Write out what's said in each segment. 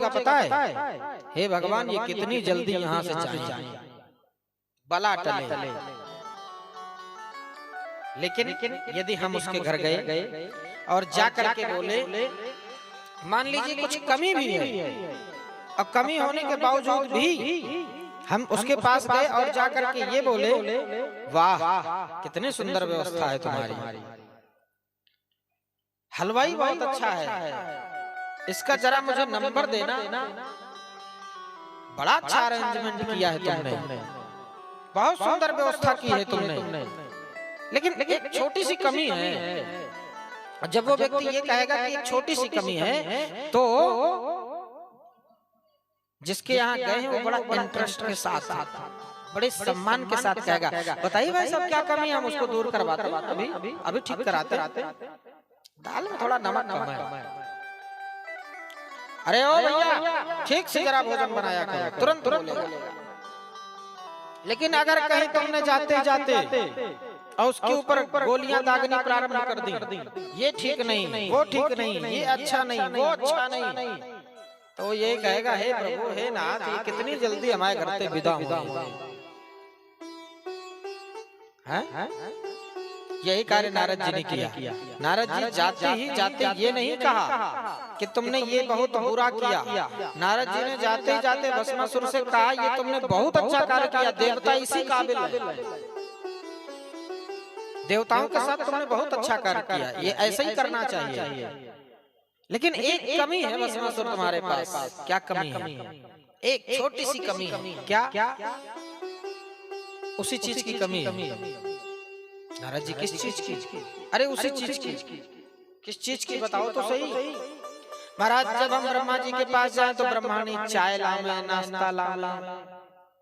का पता है? हे भगवान, ये कितनी जल्दी यहाँ से जाए, बला टले। लेकिन यदि हम उसके घर गए और जाकर के बोले, मान लीजिए कुछ कमी भी है और कमी होने के बावजूद भी हम उसके पास गए और जाकर के ये बोले, वाह कितनी सुंदर व्यवस्था है तुम्हारी, हलवाई बहुत अच्छा है, इसका जरा मुझे नंबर देना, बड़ा अच्छा अरेंजमेंट किया है तुमने, बहुत सुंदर व्यवस्था की है तुमने, लेकिन एक छोटी सी कमी है। जब वो व्यक्ति ये कहेगा कि एक छोटी सी कमी है, तो जिसके यहाँ गए हैं वो बड़ा इंटरेस्ट के साथ, बड़े सम्मान के साथ कहेगा, बताइए भाई साहब क्या कमी है, हम उसको दूर करवाते, अभी ठीक कराते, दाल में थोड़ा नमक कम है, अरे ओ भैया ठीक से जरा भोजन बनाया करो, तुरंत बोलेगा। लेकिन अगर कहीं तुमने जाते जाते और उसके ऊपर गोलियां दागनी प्रारंभ कर दी, ये ठीक नहीं, वो ठीक नहीं, ये अच्छा नहीं, वो अच्छा नहीं, तो ये कहेगा, हे प्रभु, हे नाथ, ये कितनी जल्दी हमारे घर से विदा हुए हैं। यही कार्य नारद जी ने किया। नारद जी जाते ये नहीं कहा कि तुमने ये बहुत बुरा किया, नारद जी ने जाते ही जाते भस्मासुर से कहा, ये तुमने बहुत अच्छा कार्य किया, देवता इसी काबिल है, देवताओं के साथ तुमने बहुत अच्छा कार्य किया, ये ऐसा ही करना चाहिए। लेकिन एक कमी है भस्मासुर तुम्हारे पास। क्या कमी है? एक छोटी सी कमी है। क्या? उसी चीज की कमी है। नारद जी किस चीज की? अरे उसी चीज की। किस चीज की बताओ तो सही। महाराज, जब हम ब्रह्मा जी के पास जाएं तो ब्रह्मा ने चाय लावे, नाश्ता लावे,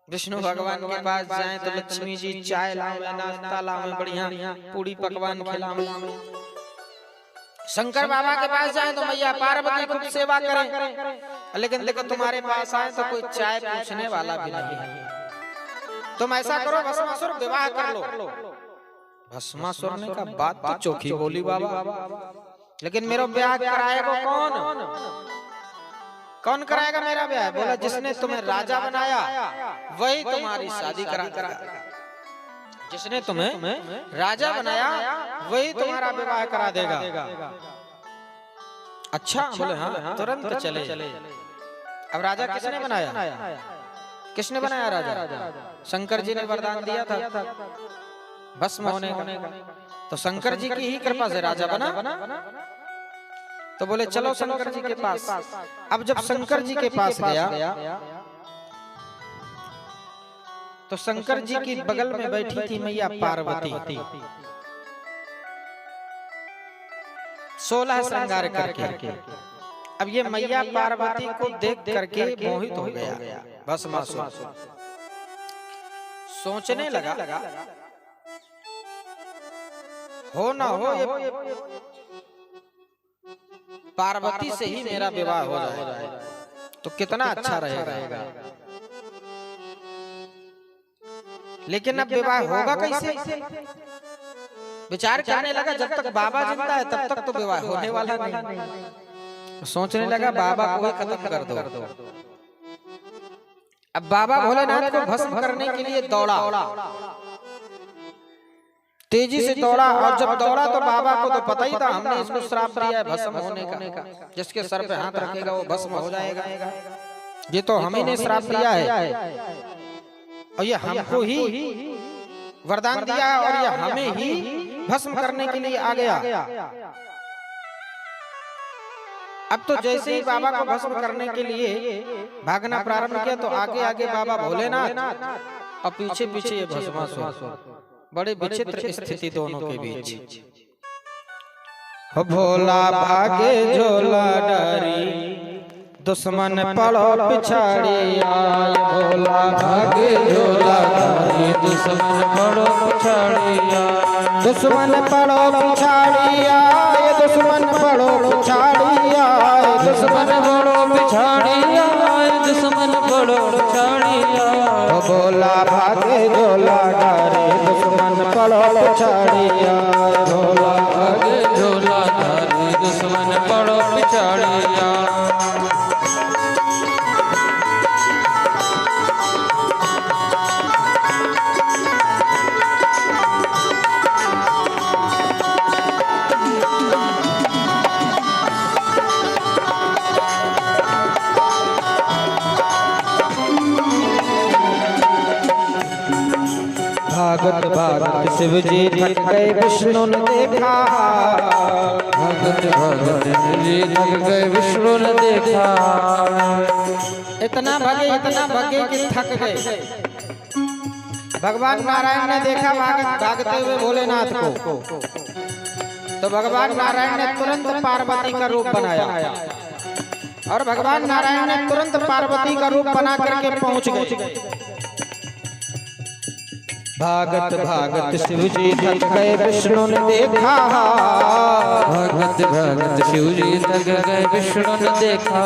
विष्णु भगवान के पास जाएं तो लक्ष्मी जी चाय लावे, नाश्ता लावे, बढ़िया पूरी पकवान खिलावे, शंकर बाबा के पास जाएं तो मैया पार्वती खूब सेवा करें, लेकिन देखो तुम्हारे पास आए तो कोई चाय पूछने वाला भी नहीं। तुम ऐसा करो, भस्मासुर विवाह कर लो। भस्मासुर ने कहा, बात तो चोखी बोली बाबा, लेकिन मेरा ब्याह कराएगा कौन कराएगा मेरा ब्याह? बोला, जिसने तुम्हें राजा बनाया वही तुम्हारी शादी करा, जिसने तुम्हें राजा बनाया वही तुम्हारा विवाह करा देगा। अच्छा, बोले हाँ, तुरंत चले। अब राजा किसने बनाया? किसने बनाया राजा? शंकर जी ने वरदान दिया था भस्म होने का, तो शंकर जी की ही कृपा से राजा बना। तो बोले चलो शंकर जी के पास। अब जब शंकर जी के पास गया तो शंकर जी की बगल में बैठी थी मैया पार्वती, 16 श्रृंगार करके। अब ये मैया पार्वती को देख करके मोहित हो गया भस्मासुर। सोचने लगा, हो ना हो ये पार्वती से ही मेरा विवाह हो जाए तो कितना अच्छा रहेगा। लेकिन अब विवाह होगा कैसे? विचार करने लगा, जब तक बाबा जिंदा है तब तक तो विवाह होने वाला नहीं। सोचने लगा, बाबा को ही खत्म कर दो। अब बाबा भोलेनाथ को भस्म करने के लिए दौड़ा, तेजी से दौड़ा, और जब दौड़ा तो बाबा को तो पता ही था, हमने इसको श्राप दिया है भस्म होने का, जिसके सर पे हाथ रखेगा वो भस्म हो जाएगा, ये तो हम ही ने श्राप दिया है और ये हमको ही वरदान दिया है और ये हमें ही भस्म करने के लिए आ गया। अब तो जैसे ही बाबा को भस्म करने के लिए भागना प्रारंभ किया तो आगे आगे बाबा भोलेनाथ और पीछे पीछे ये भस्मासुर। बड़े विचित्र स्थिति दोनों के बीच। भोला भागे झोला डरी, दुश्मन पड़ो पिछाड़ी आए। भोला भागे झोला डरी, दुश्मन पड़ो पिछाड़ी आए। दुश्मन पड़ो पिछाड़ी आए, दुश्मन पड़ो पिछाड़ी आए, दुश्मन पड़ो पिछाड़ी आए, दुश्मन पड़ो पिछाड़ी आए। भोला भागे झोला डरी, दुश्मन पड़ो पिछाड़ी आए। भोला भागे झोला डरी, दुश्मन पड़ो पिछाड़ी आए। भागत भागत शिव जी थक गए विष्णु ने देखा। भागत भागत शिव जी थक गए विष्णु ने देखा। इतना भगे कि थक गए। भगवान नारायण ने देखा भागते हुए भोलेनाथ को, तो भगवान नारायण ने तुरंत पार्वती का रूप बनाया और भगवान नारायण ने तुरंत पार्वती का रूप बना करके पहुंच गए। भागत भागत शिव जी थक गए विष्णु ने देखा। भागत भागत शिव जी थक गए विष्णु ने देखा।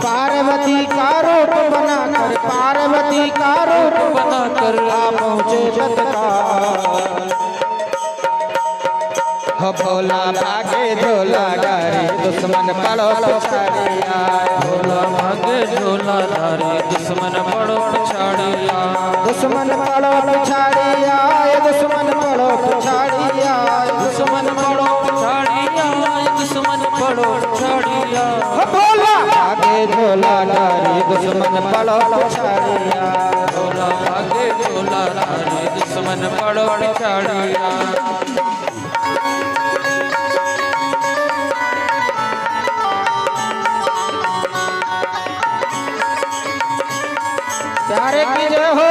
पार्वती का रूप बनाकर, पार्वती का रूप बनाकर आ पहुँचे तत्काल। हो भोला भागे झोला डारी दुश्मन पड़ो पछाड़ी आए। भोला भागे झोला डारी दुश्मन पड़ो पछाड़ी आए। दुश्मन पड़ो पछाड़ी आए, दुश्मन पड़ो पछाड़ी आए, दुश्मन पड़ो पछाड़ी आए, दुश्मन पड़ो पछाड़ी आए। हो भोला भागे झोला डारी दुश्मन पड़ो पछाड़ी आए। भोला भागे झोला डारी दुश्मन पड़ो पछाड़ी आए। प्यारे की जय हो।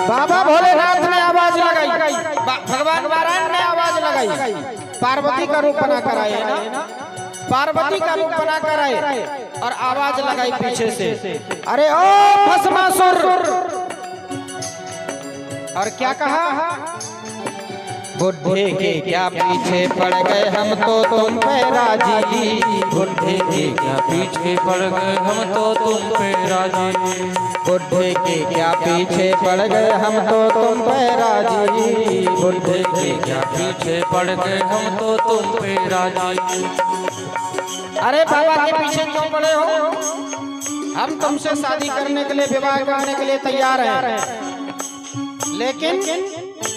बाबा भोलेनाथ ने आवाज लगाई, भगवान नारायण ने आवाज लगाई, पार्वती का रूप बना कर आए ना, पार्वती का रूप बना कर आए और आवाज लगाई पीछे से, अरे ओ भस्मासुर। और क्या कहा, बुढ़े के क्या पीछे पड़ गए हम तो तुम पे राजी। बुढ़े के क्या पीछे पड़ गए हम तो तुम पे राजी। बुढ़े के क्या पीछे पड़ गए हम तो तुम पे राजी। बुढ़े के क्या पीछे पड़ गए हम तो तुम पे राजी। अरे बाबा के पीछे क्यों पड़े हो, हम तुमसे शादी करने के लिए, विवाह करने के लिए तैयार हैं, लेकिन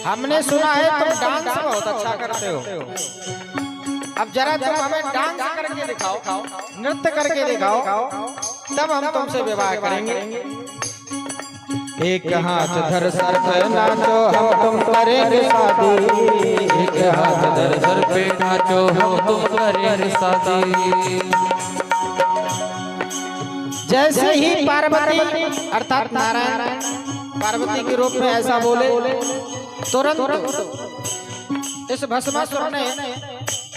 हमने सुना है तुम डांस बहुत अच्छा करते हो। अब जरा तुम हमें डांस करके दिखाओ, नृत्य करके दिखाओ, तब हम तुमसे विवाह करेंगे। एक हाथ धर सर पे नाचो हम तुम करेंगे शादी। एक हाथ धर सर पे नाचो हम तुम करेंगे शादी। जैसे ही पार्वती अर्थात नारायण पार्वती के रूप में ऐसा बोले, तुरंत इस भस्मासुर ने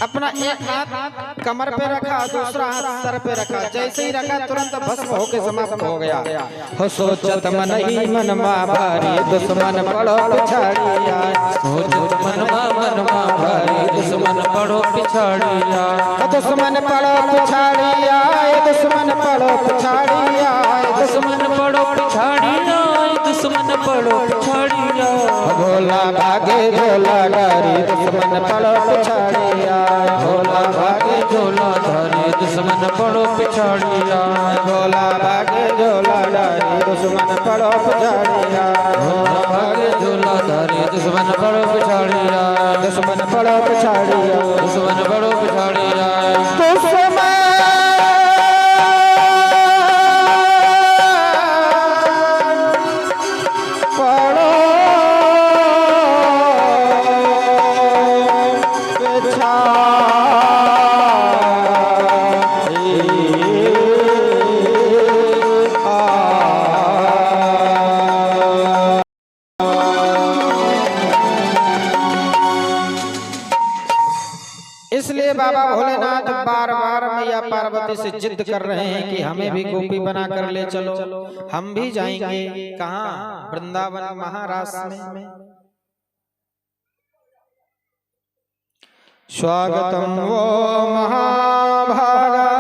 अपना एक हाथ कमर पे रखा, दूसरा हाथ सर पे रखा, जैसे ही रखा तुरंत भस्म होके समाप्त हो गया। हो सोचत मन ही मन मा भारी दुश्मन पड़ो पिछाड़ी आए। सोचत मन मा भारी दुश्मन पड़ो पिछाड़ी आए। दुश्मन पड़ो पिछाड़ी आए, दुश्मन पड़ो पिछाड़ी आए, दुश्मन पड़ो पिछाड़ी आए, दुश्मन पड़ो पिछाड़ी आए। भोला भागे झोला डारी दुश्मन पड़ो पिछाड़ी आए। भोला भागे झोला धारी दुश्मन पड़ो पिछाड़ी आए। भोला भागे झोला डारी दुश्मन पड़ो पिछाड़ी आए। भोला भागे झोला धारी दुश्मन पड़ो पिछाड़ी आए। दुश्मन पड़ो पिछाड़ी आए, दुश्मन पड़ो पिछाड़ी आए। दुश्मन इसलिए बाबा भोलेनाथ बार बार मैया पार्वती से जिद कर रहे हैं कि हमें भी गोपी बना कर ले चलो, हम भी जाएंगे। कहाँ? वृंदावन महाराष्ट्र में। स्वागतम वो महाभागा